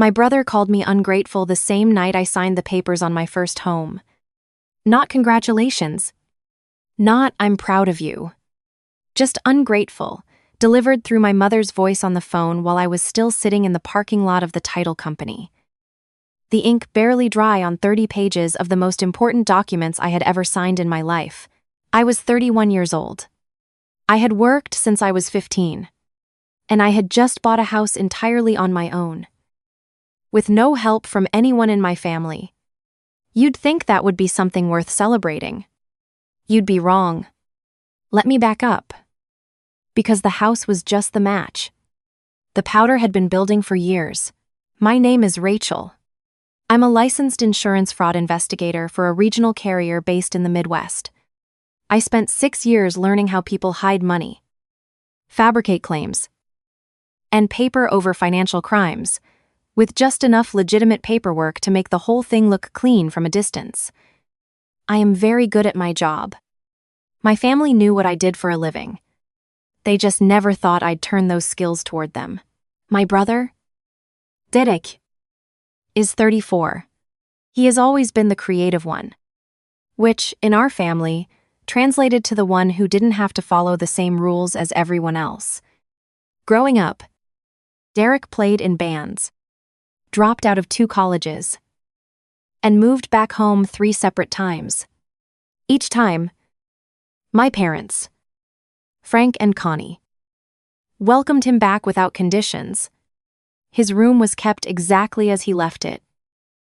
My brother called me ungrateful the same night I signed the papers on my first home. Not congratulations. Not I'm proud of you. Just ungrateful, delivered through my mother's voice on the phone while I was still sitting in the parking lot of the title company. The ink barely dry on 30 pages of the most important documents I had ever signed in my life. I was 31 years old. I had worked since I was 15. And I had just bought a house entirely on my own, with no help from anyone in my family. You'd think that would be something worth celebrating. You'd be wrong. Let me back up. Because the house was just the match. The powder had been building for years. My name is Rachel. I'm a licensed insurance fraud investigator for a regional carrier based in the Midwest. I spent 6 years learning how people hide money, fabricate claims, and paper over financial crimes, with just enough legitimate paperwork to make the whole thing look clean from a distance. I am very good at my job. My family knew what I did for a living. They just never thought I'd turn those skills toward them. My brother, Derek, is 34. He has always been the creative one, which, in our family, translated to the one who didn't have to follow the same rules as everyone else. Growing up, Derek played in bands, dropped out of 2 colleges, and moved back home 3 separate times. Each time, my parents, Frank and Connie, welcomed him back without conditions. His room was kept exactly as he left it.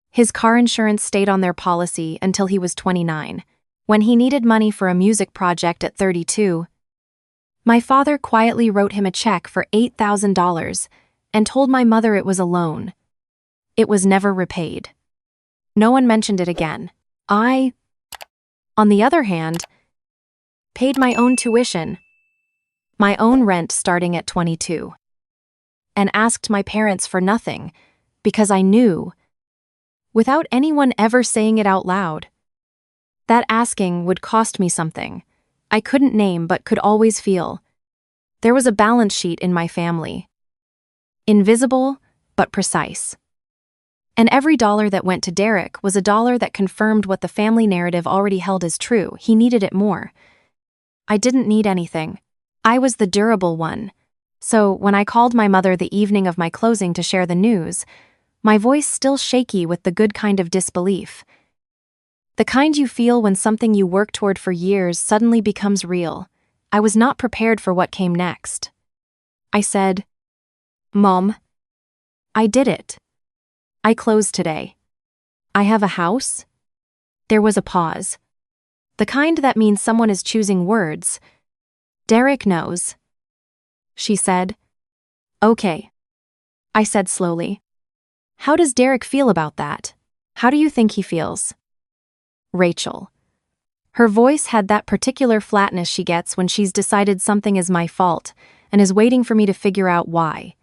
His car insurance stayed on their policy until he was 29. When he needed money for a music project at 32, my father quietly wrote him a check for $8,000 and told my mother it was a loan. It was never repaid. No one mentioned it again. I, on the other hand, paid my own tuition, my own rent starting at 22, and asked my parents for nothing because I knew, without anyone ever saying it out loud, that asking would cost me something I couldn't name but could always feel. There was a balance sheet in my family. Invisible, but precise. And every dollar that went to Derek was a dollar that confirmed what the family narrative already held as true. He needed it more. I didn't need anything. I was the durable one. So when I called my mother the evening of my closing to share the news, my voice still shaky with the good kind of disbelief. The kind you feel when something you work toward for years suddenly becomes real. I was not prepared for what came next. I said, "Mom, I did it. I closed today. I have a house." There was a pause. The kind that means someone is choosing words. "Derek knows," she said. "Okay," I said slowly. "How does Derek feel about that? How do you think he feels?" Rachel. Her voice had that particular flatness she gets when she's decided something is my fault and is waiting for me to figure out why.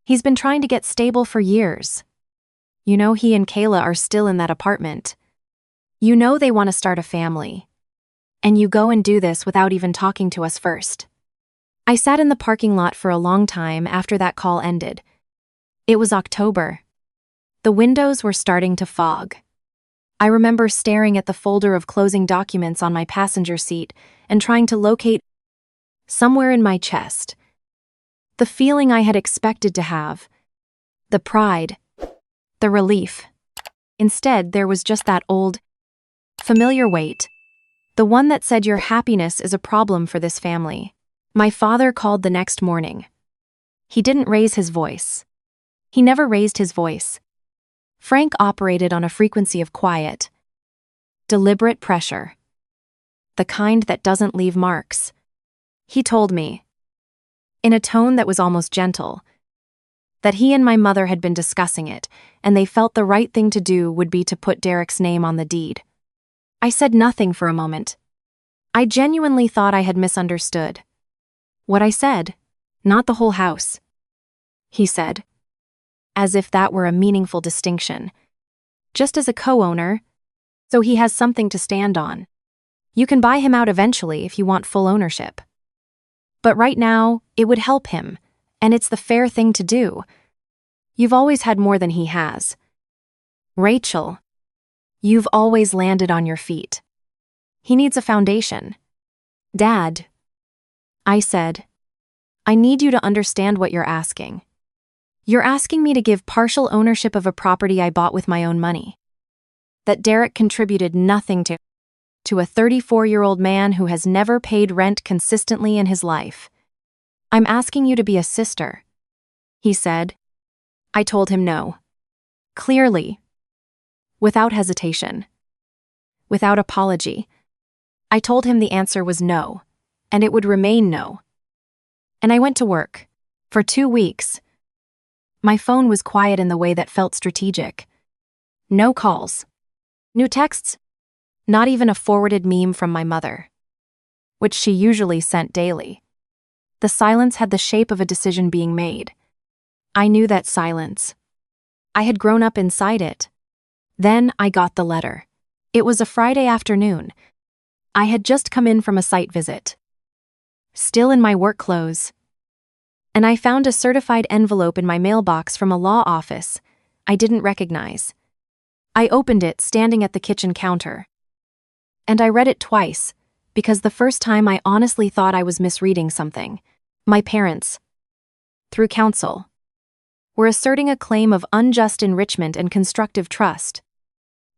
He's been trying to get stable for years. You know he and Kayla are still in that apartment. You know they want to start a family. And you go and do this without even talking to us first. I sat in the parking lot for a long time after that call ended. It was October. The windows were starting to fog. I remember staring at the folder of closing documents on my passenger seat and trying to locate somewhere in my chest the feeling I had expected to have, the pride, the relief. Instead, there was just that old, familiar weight, the one that said your happiness is a problem for this family. My father called the next morning. He didn't raise his voice. He never raised his voice. Frank operated on a frequency of quiet, deliberate pressure, the kind that doesn't leave marks. He told me, in a tone that was almost gentle, that he and my mother had been discussing it, and they felt the right thing to do would be to put Derek's name on the deed. I said nothing for a moment. I genuinely thought I had misunderstood. What I said, not the whole house. He said, as if that were a meaningful distinction. Just as a co-owner, so he has something to stand on. You can buy him out eventually if you want full ownership. But right now, it would help him, and it's the fair thing to do. You've always had more than he has. Rachel, you've always landed on your feet. He needs a foundation. Dad, I said, I need you to understand what you're asking. You're asking me to give partial ownership of a property I bought with my own money. That Derek contributed nothing to a 34-year-old man who has never paid rent consistently in his life. I'm asking you to be a sister, he said. I told him no. Clearly. Without hesitation. Without apology. I told him the answer was no, and it would remain no. And I went to work. For 2 weeks. My phone was quiet in the way that felt strategic. No calls. New texts. Not even a forwarded meme from my mother, which she usually sent daily. The silence had the shape of a decision being made. I knew that silence. I had grown up inside it. Then I got the letter. It was a Friday afternoon. I had just come in from a site visit. Still in my work clothes. And I found a certified envelope in my mailbox from a law office I didn't recognize. I opened it standing at the kitchen counter. And I read it twice, because the first time I honestly thought I was misreading something. My parents, through counsel, were asserting a claim of unjust enrichment and constructive trust.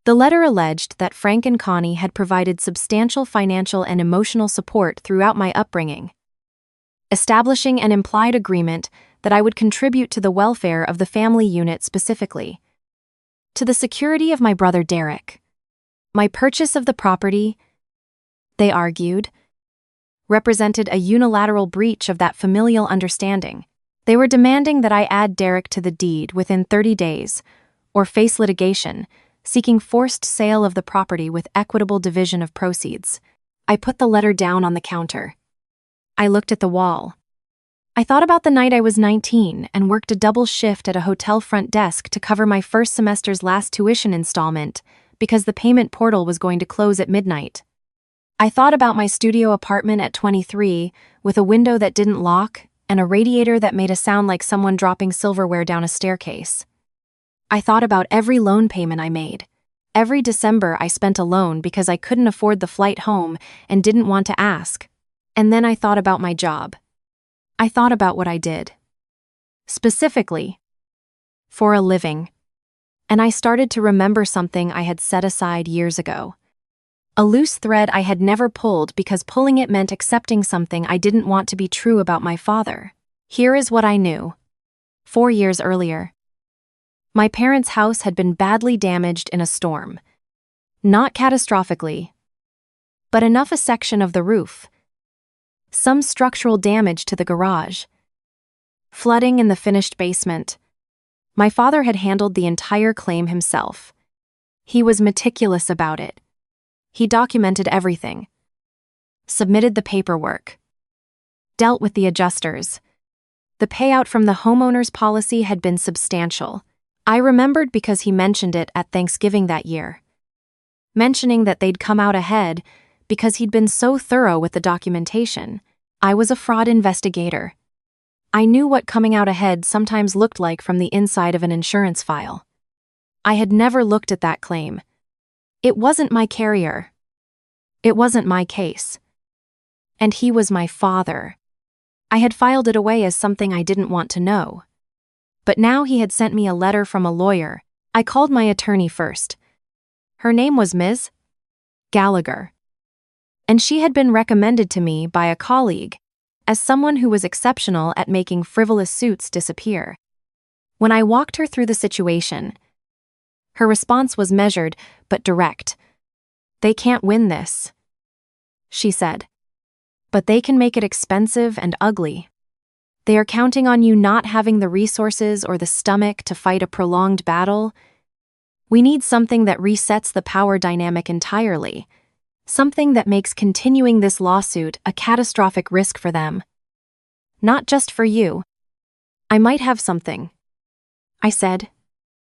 The letter alleged that Frank and Connie had provided substantial financial and emotional support throughout my upbringing, establishing an implied agreement that I would contribute to the welfare of the family unit specifically, to the security of my brother Derek. My purchase of the property, they argued, represented a unilateral breach of that familial understanding. They were demanding that I add Derek to the deed within 30 days, or face litigation, seeking forced sale of the property with equitable division of proceeds. I put the letter down on the counter. I looked at the wall. I thought about the night I was 19 and worked a double shift at a hotel front desk to cover my first semester's last tuition installment, because the payment portal was going to close at midnight. I thought about my studio apartment at 23, with a window that didn't lock and a radiator that made a sound like someone dropping silverware down a staircase. I thought about every loan payment I made. Every December I spent alone because I couldn't afford the flight home and didn't want to ask. And then I thought about my job. I thought about what I did. Specifically, for a living. And I started to remember something I had set aside years ago. A loose thread I had never pulled because pulling it meant accepting something I didn't want to be true about my father. Here is what I knew. 4 years earlier, my parents' house had been badly damaged in a storm. Not catastrophically, but enough a section of the roof. Some structural damage to the garage. Flooding in the finished basement. My father had handled the entire claim himself. He was meticulous about it. He documented everything. Submitted the paperwork. Dealt with the adjusters. The payout from the homeowner's policy had been substantial. I remembered because he mentioned it at Thanksgiving that year. Mentioning that they'd come out ahead because he'd been so thorough with the documentation. I was a fraud investigator. I knew what coming out ahead sometimes looked like from the inside of an insurance file. I had never looked at that claim. It wasn't my carrier. It wasn't my case. And he was my father. I had filed it away as something I didn't want to know. But now he had sent me a letter from a lawyer. I called my attorney first. Her name was Ms. Gallagher. And she had been recommended to me by a colleague as someone who was exceptional at making frivolous suits disappear. When I walked her through the situation, her response was measured but direct. They can't win this, she said. But they can make it expensive and ugly. They are counting on you not having the resources or the stomach to fight a prolonged battle. We need something that resets the power dynamic entirely. Something that makes continuing this lawsuit a catastrophic risk for them. Not just for you. I might have something, I said.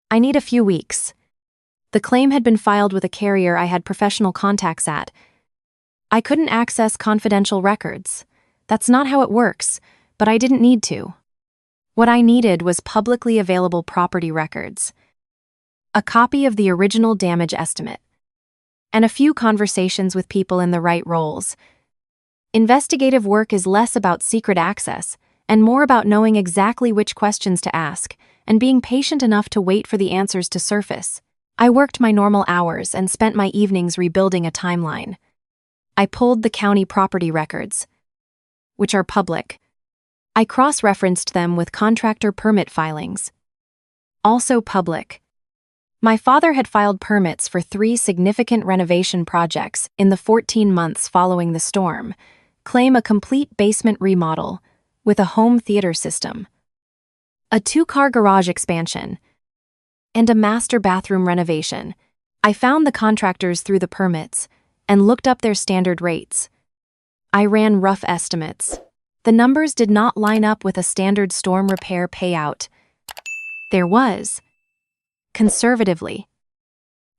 I need a few weeks. The claim had been filed with a carrier I had professional contacts at. I couldn't access confidential records. That's not how it works, but I didn't need to. What I needed was publicly available property records, a copy of the original damage estimate, and a few conversations with people in the right roles. Investigative work is less about secret access and more about knowing exactly which questions to ask and being patient enough to wait for the answers to surface. I worked my normal hours and spent my evenings rebuilding a timeline. I pulled the county property records, which are public. I cross-referenced them with contractor permit filings, also public. My father had filed permits for 3 significant renovation projects in the 14 months following the storm, claim a complete basement remodel with a home theater system, a 2-car garage expansion, and a master bathroom renovation. I found the contractors through the permits and looked up their standard rates. I ran rough estimates. The numbers did not line up with a standard storm repair payout. There was, conservatively,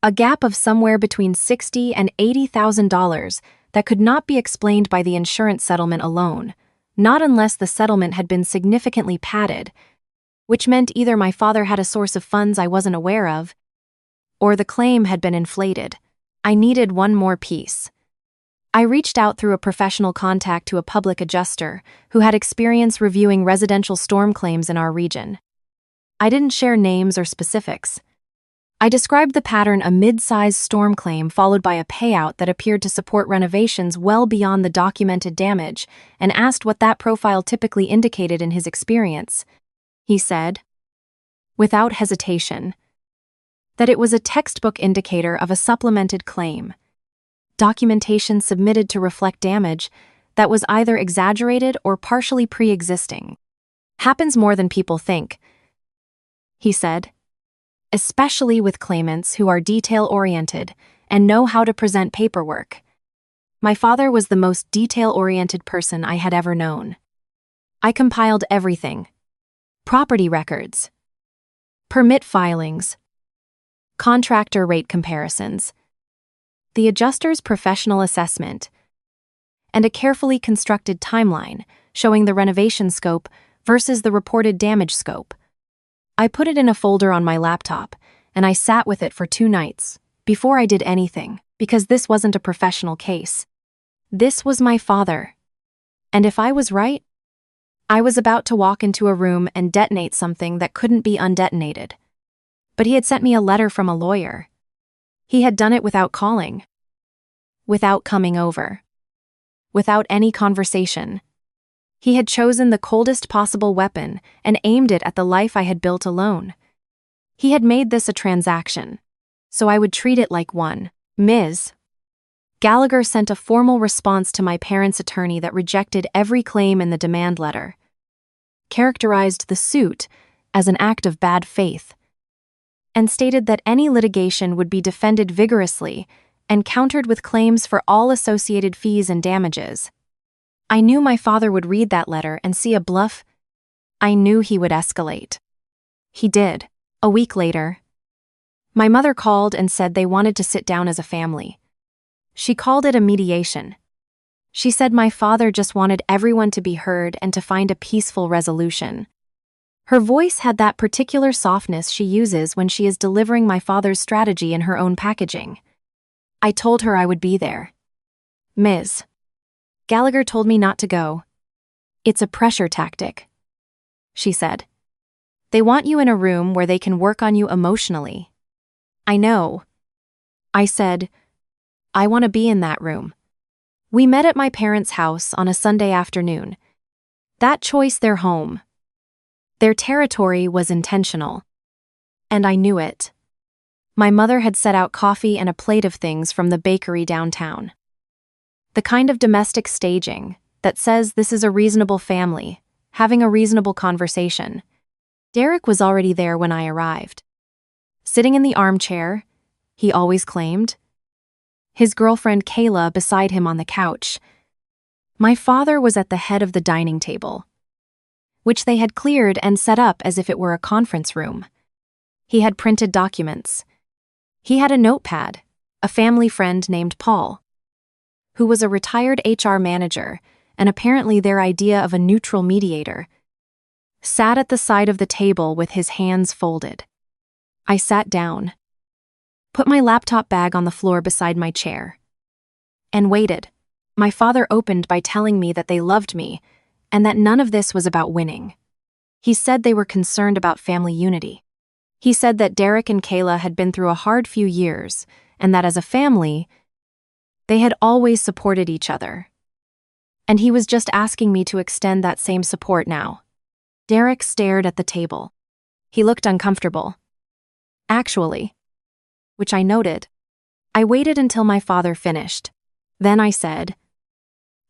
a gap of somewhere between $60,000 and $80,000 that could not be explained by the insurance settlement alone, not unless the settlement had been significantly padded, which meant either my father had a source of funds I wasn't aware of, or the claim had been inflated. I needed one more piece. I reached out through a professional contact to a public adjuster who had experience reviewing residential storm claims in our region. I didn't share names or specifics. I described the pattern: a mid-sized storm claim followed by a payout that appeared to support renovations well beyond the documented damage, and asked what that profile typically indicated in his experience. He said, without hesitation, that it was a textbook indicator of a supplemented claim. Documentation submitted to reflect damage that was either exaggerated or partially pre-existing. Happens more than people think, he said, especially with claimants who are detail-oriented and know how to present paperwork. My father was the most detail-oriented person I had ever known. I compiled everything: property records, permit filings, contractor rate comparisons, the adjuster's professional assessment, and a carefully constructed timeline showing the renovation scope versus the reported damage scope. I put it in a folder on my laptop, and I sat with it for 2 nights before I did anything, because this wasn't a professional case. This was my father. And if I was right, I was about to walk into a room and detonate something that couldn't be undetonated. But he had sent me a letter from a lawyer. He had done it without calling, without coming over, without any conversation. He had chosen the coldest possible weapon and aimed it at the life I had built alone. He had made this a transaction, so I would treat it like one. Ms. Gallagher sent a formal response to my parents' attorney that rejected every claim in the demand letter, characterized the suit as an act of bad faith, and stated that any litigation would be defended vigorously and countered with claims for all associated fees and damages. I knew my father would read that letter and see a bluff. I knew he would escalate. He did. A week later, my mother called and said they wanted to sit down as a family. She called it a mediation. She said my father just wanted everyone to be heard and to find a peaceful resolution. Her voice had that particular softness she uses when she is delivering my father's strategy in her own packaging. I told her I would be there. Ms. Gallagher told me not to go. It's a pressure tactic, she said. They want you in a room where they can work on you emotionally. I know. I said, I want to be in that room. We met at my parents' house on a Sunday afternoon. That choice, their home, their territory, was intentional. And I knew it. My mother had set out coffee and a plate of things from the bakery downtown. The kind of domestic staging that says this is a reasonable family, having a reasonable conversation. Derek was already there when I arrived. Sitting in the armchair, he always claimed, his girlfriend Kayla beside him on the couch. My father was at the head of the dining table, which they had cleared and set up as if it were a conference room. He had printed documents. He had a notepad, a family friend named Paul, who was a retired HR manager and apparently their idea of a neutral mediator, sat at the side of the table with his hands folded. I sat down, put my laptop bag on the floor beside my chair, and waited. My father opened by telling me that they loved me and that none of this was about winning. He said they were concerned about family unity. He said that Derek and Kayla had been through a hard few years and that as a family, they had always supported each other. And he was just asking me to extend that same support now. Derek stared at the table. He looked uncomfortable. Actually, which I noted. I waited until my father finished. Then I said,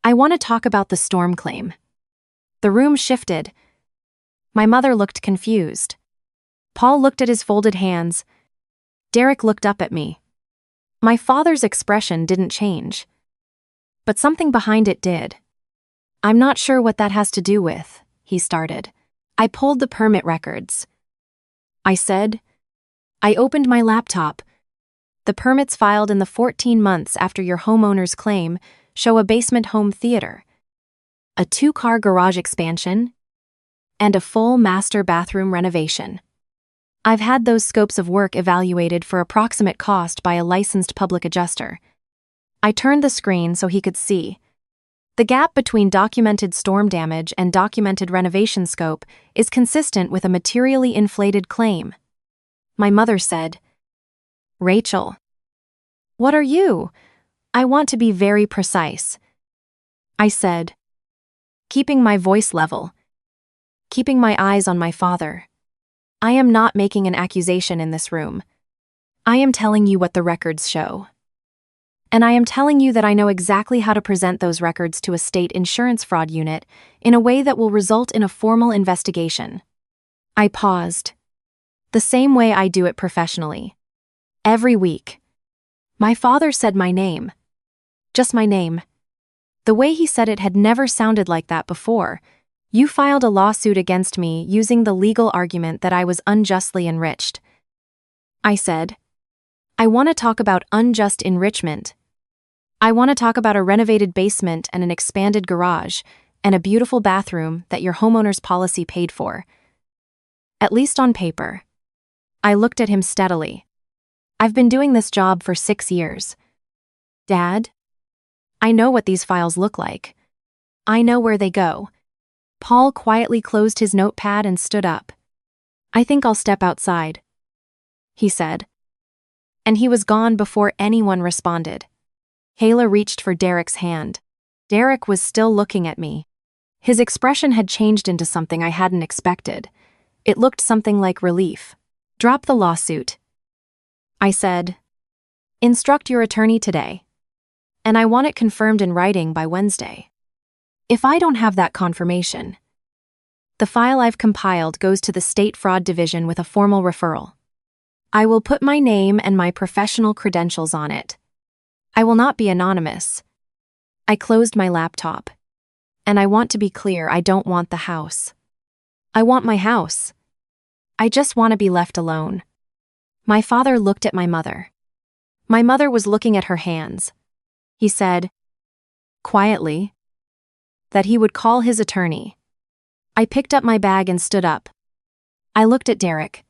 I want to talk about the storm claim. The room shifted. My mother looked confused. Paul looked at his folded hands. Derek looked up at me. My father's expression didn't change. But something behind it did. I'm not sure what that has to do with, he started. I pulled the permit records. I said, I opened my laptop. The permits filed in the 14 months after your homeowner's claim show a basement home theater, a 2-car garage expansion, and a full master bathroom renovation. I've had those scopes of work evaluated for approximate cost by a licensed public adjuster. I turned the screen so he could see. The gap between documented storm damage and documented renovation scope is consistent with a materially inflated claim. My mother said, Rachel, what are you? I want to be very precise. I said, keeping my voice level, keeping my eyes on my father. I am not making an accusation in this room. I am telling you what the records show. And I am telling you that I know exactly how to present those records to a state insurance fraud unit in a way that will result in a formal investigation. I paused. The same way I do it professionally. Every week. My father said my name. Just my name. The way he said it had never sounded like that before. You filed a lawsuit against me using the legal argument that I was unjustly enriched. I said, I want to talk about unjust enrichment. I want to talk about a renovated basement and an expanded garage and a beautiful bathroom that your homeowner's policy paid for. At least on paper. I looked at him steadily. I've been doing this job for 6 years. Dad, I know what these files look like. I know where they go. Paul quietly closed his notepad and stood up. I think I'll step outside, he said. And he was gone before anyone responded. Kayla reached for Derek's hand. Derek was still looking at me. His expression had changed into something I hadn't expected. It looked something like relief. Drop the lawsuit. I said, instruct your attorney today. And I want it confirmed in writing by Wednesday. If I don't have that confirmation, the file I've compiled goes to the State Fraud Division with a formal referral. I will put my name and my professional credentials on it. I will not be anonymous. I closed my laptop. And I want to be clear, I don't want the house. I want my house. I just want to be left alone. My father looked at my mother. My mother was looking at her hands. He said, quietly, that he would call his attorney. I picked up my bag and stood up. I looked at Derek.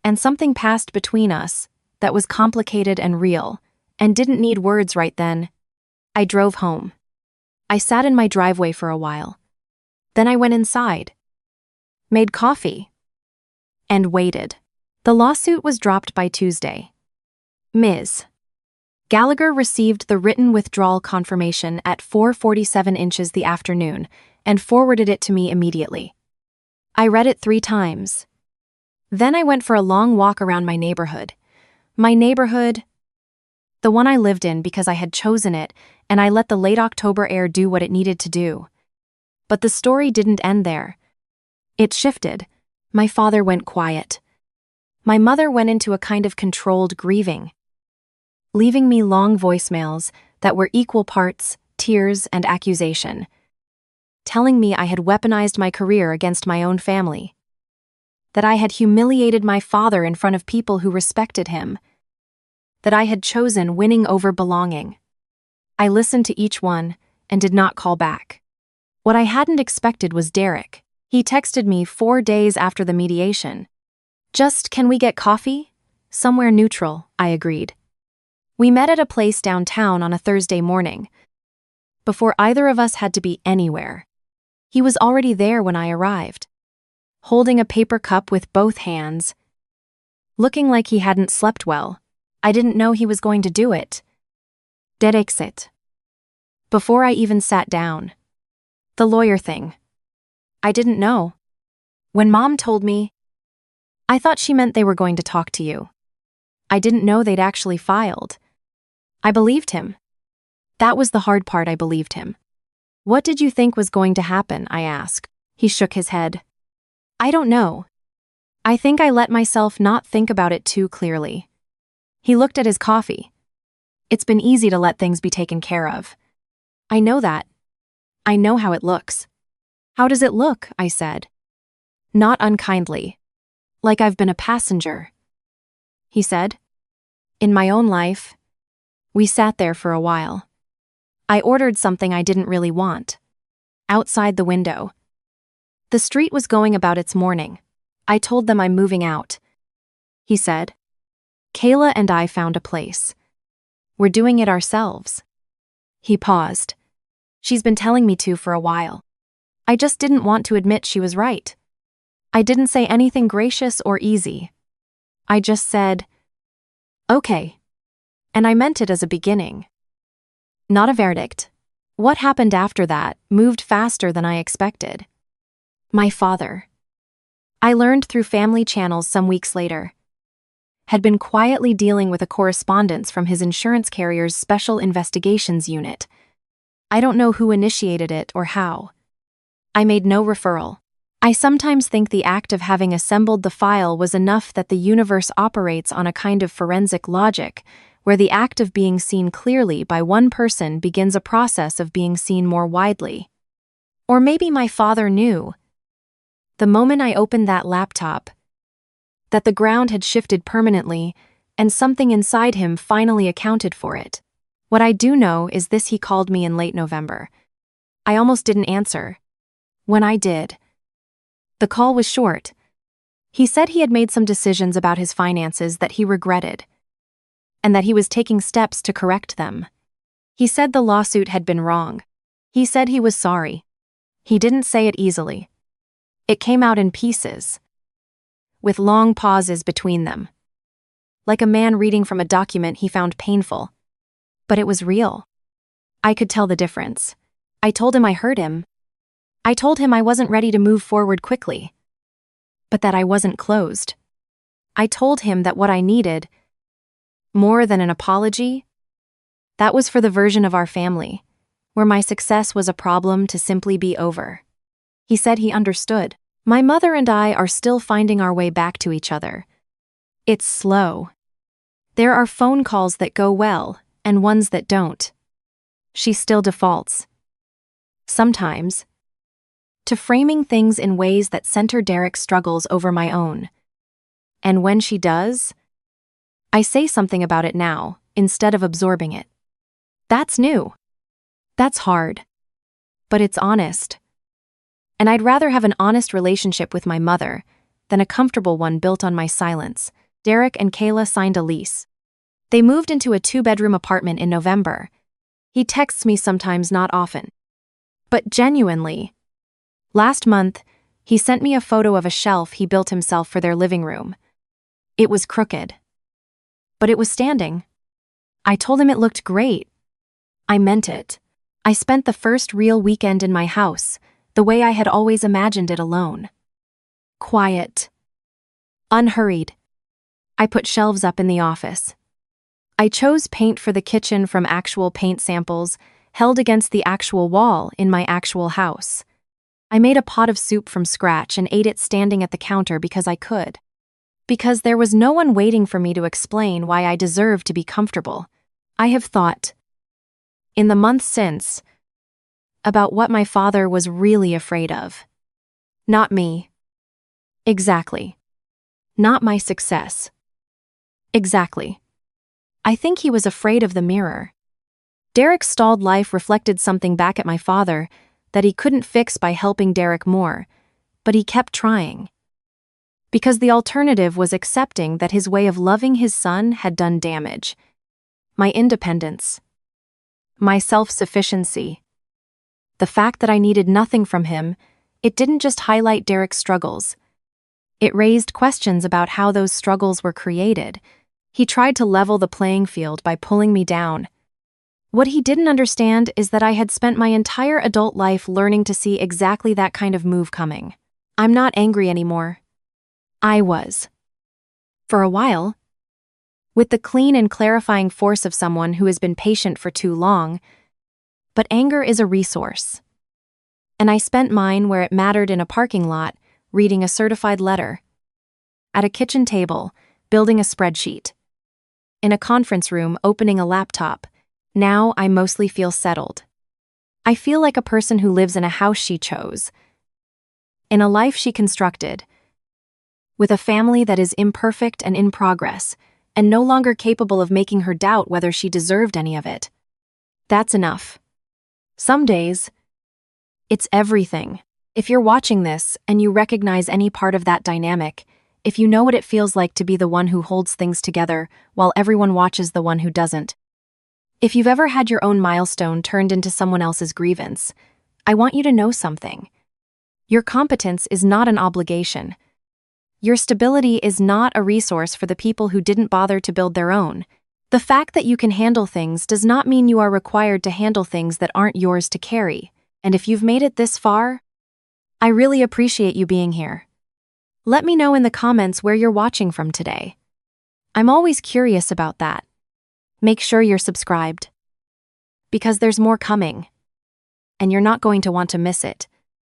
And something passed between us that was complicated and real, and didn't need words right then. I drove home. I sat in my driveway for a while. Then I went inside, made coffee, and waited. The lawsuit was dropped by Tuesday. Ms. Gallagher received the written withdrawal confirmation at 4:47 inches the afternoon and forwarded it to me immediately. I read it 3 times. Then I went for a long walk around my neighborhood. My neighborhood, the one I lived in because I had chosen it, and I let the late October air do what it needed to do. But the story didn't end there. It shifted. My father went quiet. My mother went into a kind of controlled grieving, leaving me long voicemails that were equal parts tears and accusation, telling me I had weaponized my career against my own family, that I had humiliated my father in front of people who respected him, that I had chosen winning over belonging. I listened to each one and did not call back. What I hadn't expected was Derek. He texted me 4 days after the mediation. Just, can we get coffee? Somewhere neutral, I agreed. We met at a place downtown on a Thursday morning. Before either of us had to be anywhere. He was already there when I arrived, holding a paper cup with both hands, looking like he hadn't slept well. I didn't know he was going to do it. Derexit. Before I even sat down. The lawyer thing. I didn't know. When Mom told me, I thought she meant they were going to talk to you. I didn't know they'd actually filed. I believed him. That was the hard part, I believed him. What did you think was going to happen? I asked. He shook his head. I don't know. I think I let myself not think about it too clearly. He looked at his coffee. It's been easy to let things be taken care of. I know that. I know how it looks. How does it look? I said. Not unkindly. Like I've been a passenger. He said. In my own life. We sat there for a while. I ordered something I didn't really want. Outside the window. The street was going about its morning. I told them I'm moving out. He said. Kayla and I found a place. We're doing it ourselves. He paused. She's been telling me to for a while. I just didn't want to admit she was right. I didn't say anything gracious or easy. I just said, okay. And I meant it as a beginning. Not a verdict. What happened after that moved faster than I expected. My father, I learned through family channels some weeks later, had been quietly dealing with a correspondence from his insurance carrier's Special Investigations Unit. I don't know who initiated it or how. I made no referral. I sometimes think the act of having assembled the file was enough, that the universe operates on a kind of forensic logic, where the act of being seen clearly by one person begins a process of being seen more widely. Or maybe my father knew, the moment I opened that laptop, that the ground had shifted permanently, and something inside him finally accounted for it. What I do know is this: he called me in late November. I almost didn't answer. When I did, the call was short. He said he had made some decisions about his finances that he regretted, and that he was taking steps to correct them. He said the lawsuit had been wrong. He said he was sorry. He didn't say it easily. It came out in pieces, with long pauses between them, like a man reading from a document he found painful. But it was real. I could tell the difference. I told him I hurt him. I told him I wasn't ready to move forward quickly, but that I wasn't closed. I told him that what I needed, more than an apology, that was for the version of our family, where my success was a problem, to simply be over. He said he understood. My mother and I are still finding our way back to each other. It's slow. There are phone calls that go well, and ones that don't. She still defaults, sometimes, to framing things in ways that center Derek's struggles over my own. And when she does, I say something about it now, instead of absorbing it. That's new. That's hard. But it's honest. And I'd rather have an honest relationship with my mother than a comfortable one built on my silence. Derek and Kayla signed a lease. They moved into a 2-bedroom apartment in November. He texts me sometimes, not often, but genuinely. Last month, he sent me a photo of a shelf he built himself for their living room. It was crooked, but it was standing. I told him it looked great. I meant it. I spent the first real weekend in my house, the way I had always imagined it, alone. Quiet. Unhurried. I put shelves up in the office. I chose paint for the kitchen from actual paint samples held against the actual wall in my actual house. I made a pot of soup from scratch and ate it standing at the counter because I could. Because there was no one waiting for me to explain why I deserved to be comfortable. I have thought, in the months since, about what my father was really afraid of. Not me. Exactly. Not my success. Exactly. I think he was afraid of the mirror. Derek's stalled life reflected something back at my father that he couldn't fix by helping Derek more, but he kept trying. Because the alternative was accepting that his way of loving his son had done damage. My independence. My self-sufficiency. The fact that I needed nothing from him, it didn't just highlight Derek's struggles. It raised questions about how those struggles were created. He tried to level the playing field by pulling me down. What he didn't understand is that I had spent my entire adult life learning to see exactly that kind of move coming. I'm not angry anymore. I was. For a while. With the clean and clarifying force of someone who has been patient for too long. But anger is a resource. And I spent mine where it mattered, in a parking lot, reading a certified letter. At a kitchen table, building a spreadsheet. In a conference room, opening a laptop. Now I mostly feel settled. I feel like a person who lives in a house she chose. In a life she constructed. With a family that is imperfect and in progress, and no longer capable of making her doubt whether she deserved any of it. That's enough. Some days, it's everything. If you're watching this and you recognize any part of that dynamic, if you know what it feels like to be the one who holds things together while everyone watches the one who doesn't. If you've ever had your own milestone turned into someone else's grievance, I want you to know something. Your competence is not an obligation. Your stability is not a resource for the people who didn't bother to build their own. The fact that you can handle things does not mean you are required to handle things that aren't yours to carry. And if you've made it this far, I really appreciate you being here. Let me know in the comments where you're watching from today. I'm always curious about that. Make sure you're subscribed. Because there's more coming. And you're not going to want to miss it.